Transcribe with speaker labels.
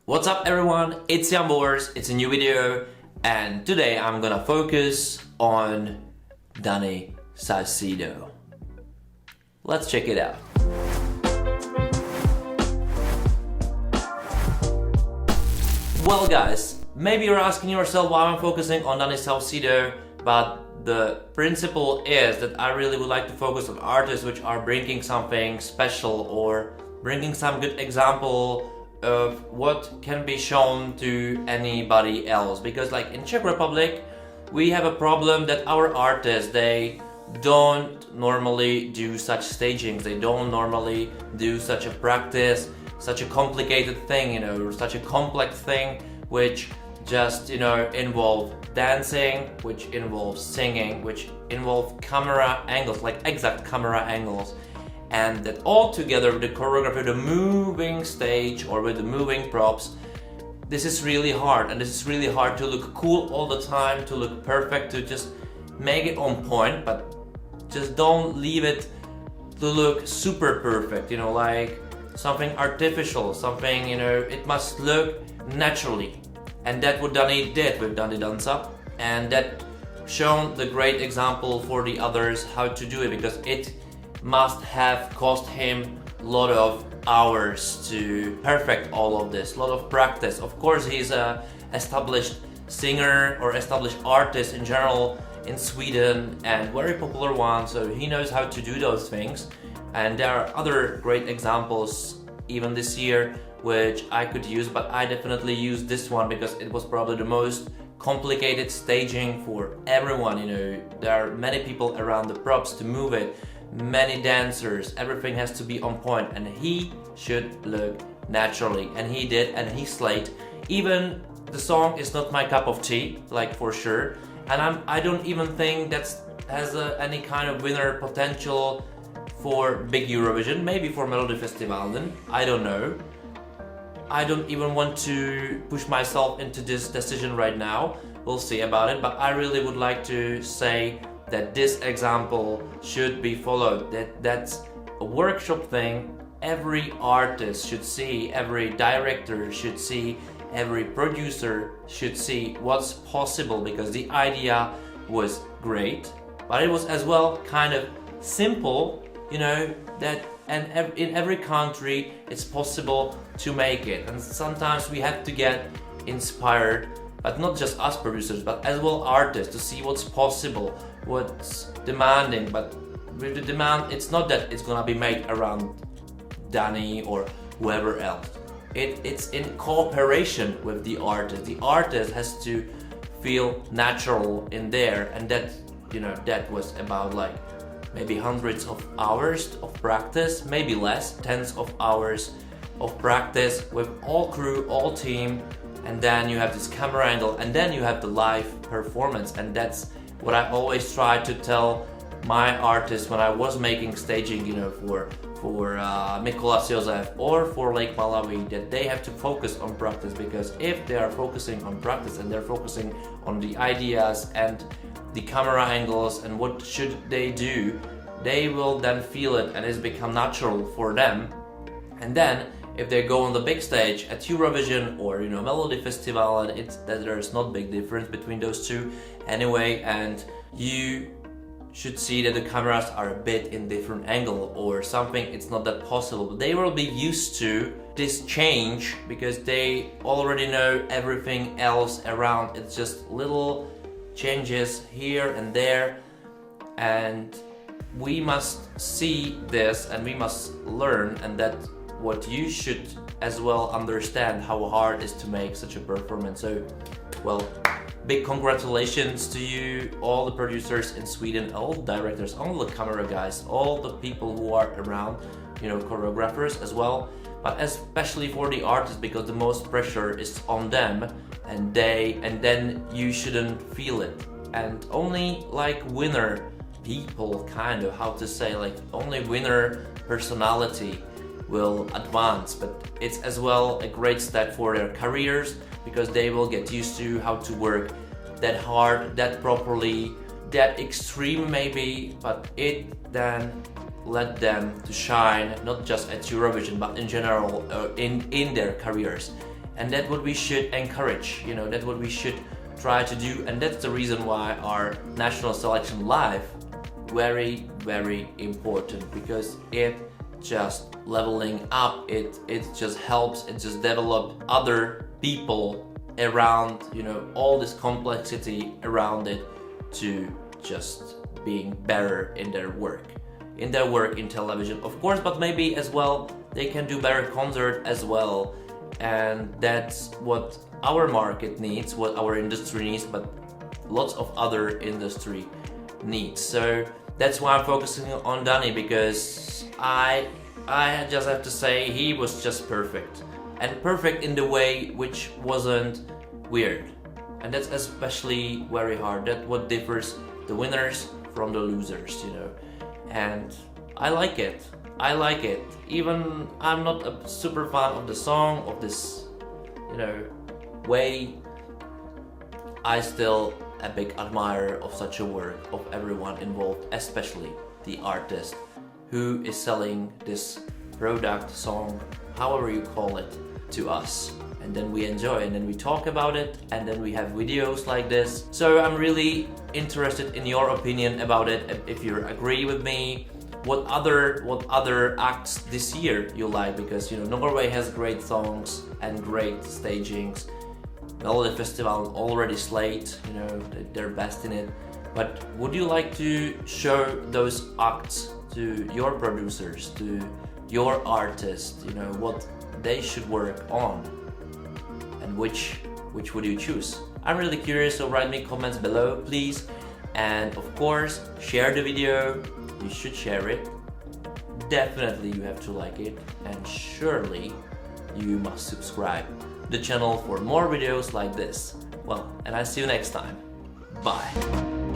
Speaker 1: What's up everyone, it's Jan Boers, it's a new video, and today I'm gonna focus on Dandi Saucedo. Let's check it out. Well guys, maybe you're asking yourself why I'm focusing on Dandi Saucedo, but the principle is that I really would like to focus on artists which are bringing something special or bringing some good example of what can be shown to anybody else. Because like in Czech Republic, we have a problem that our artists, they don't normally do such stagings, they don't normally do such a practice, such a complicated thing, such a complex thing which just, involve dancing, which involves singing, which involve camera angles, like exact camera angles. And that all together with the choreography, the moving stage or with the moving props, this is really hard. And this is really hard to look cool all the time, to look perfect, to just make it on point, but just don't leave it to look super perfect, like something artificial, something, it must look naturally. And that's what Dandi did with Dandi Dansa, and that shown the great example for the others how to do it, because it must have cost him a lot of hours to perfect all of this, a lot of practice. Of course, he's a established singer or established artist in general in Sweden, and very popular one, so he knows how to do those things. And there are other great examples even this year which I could use, but I definitely use this one because it was probably the most complicated staging for everyone. There are many people around the props to move it, many dancers, everything has to be on point, and he should look naturally, and he did, and he slayed. Even the song is not my cup of tea, like for sure, and I don't even think that has any kind of winner potential for big Eurovision, maybe for Melodifestivalen, I don't know. I don't even want to push myself into this decision right now, we'll see about it, but I really would like to say that this example should be followed, that's a workshop thing every artist should see, every director should see, every producer should see what's possible, because the idea was great, but it was as well kind of simple, that and in every country it's possible to make it, and sometimes we have to get inspired, but not just us producers, but as well artists, to see what's possible, what's demanding. But with the demand, it's not that it's gonna be made around Dandi or whoever else. It's in cooperation with the artist. The artist has to feel natural in there, and that that was about like maybe hundreds of hours of practice, maybe less, tens of hours of practice with all crew, all team, and then you have this camera angle, and then you have the live performance. And that's what I always try to tell my artists when I was making staging, for Mikolas Josef or for Lake Malawi, that they have to focus on practice, because if they are focusing on practice and they're focusing on the ideas and the camera angles and what should they do, they will then feel it and it's become natural for them. And then if they go on the big stage at Eurovision or Melodifestivalen, it's that there's not big difference between those two anyway, and you should see that the cameras are a bit in different angle or something. It's not that possible, but they will be used to this change because they already know everything else around. It's just little changes here and there, and we must see this and we must learn, and that what you should as well understand how hard it is to make such a performance. So, well, big congratulations to you, all the producers in Sweden, all the directors, all the camera guys, all the people who are around, choreographers as well, but especially for the artists, because the most pressure is on them, and then you shouldn't feel it. And only like winner people, kind of, how to say, like only winner personality will advance, but it's as well a great step for their careers, because they will get used to how to work that hard, that properly, that extreme maybe, but it then led them to shine, not just at Eurovision, but in general in their careers. and that's what we should encourage, you know, that's what we should try to do, and that's the reason why our national selection live very, very important, because it just leveling up, it just helps, it just develop other people around, you know, all this complexity around it to just being better in their work in television, of course, but maybe as well they can do better concert as well, and that's what our market needs, what our industry needs, but lots of other industry needs. So that's why I'm focusing on Dandi, because I just have to say he was just perfect, and perfect in the way which wasn't weird, and that's especially very hard. That's what differs the winners from the losers, you know, and I like it. Even I'm not a super fan of the song, of this, you know, way, I still a big admirer of such a work, of everyone involved, especially the artist who is selling this product, song, however you call it, to us. And then we enjoy, and then we talk about it, and then we have videos like this. So I'm really interested in your opinion about it, if you agree with me. What other acts this year you like, because, you know, Norway has great songs and great stagings. Melodifestivalen already slayed, you know, they're best in it. But would you like to show those acts to your producers, to your artists, you know, what they should work on, and which would you choose? I'm really curious, so write me comments below, please. And of course, share the video. You should share it. Definitely you have to like it, and surely you must subscribe to the channel for more videos like this. Well, and I'll see you next time. Bye.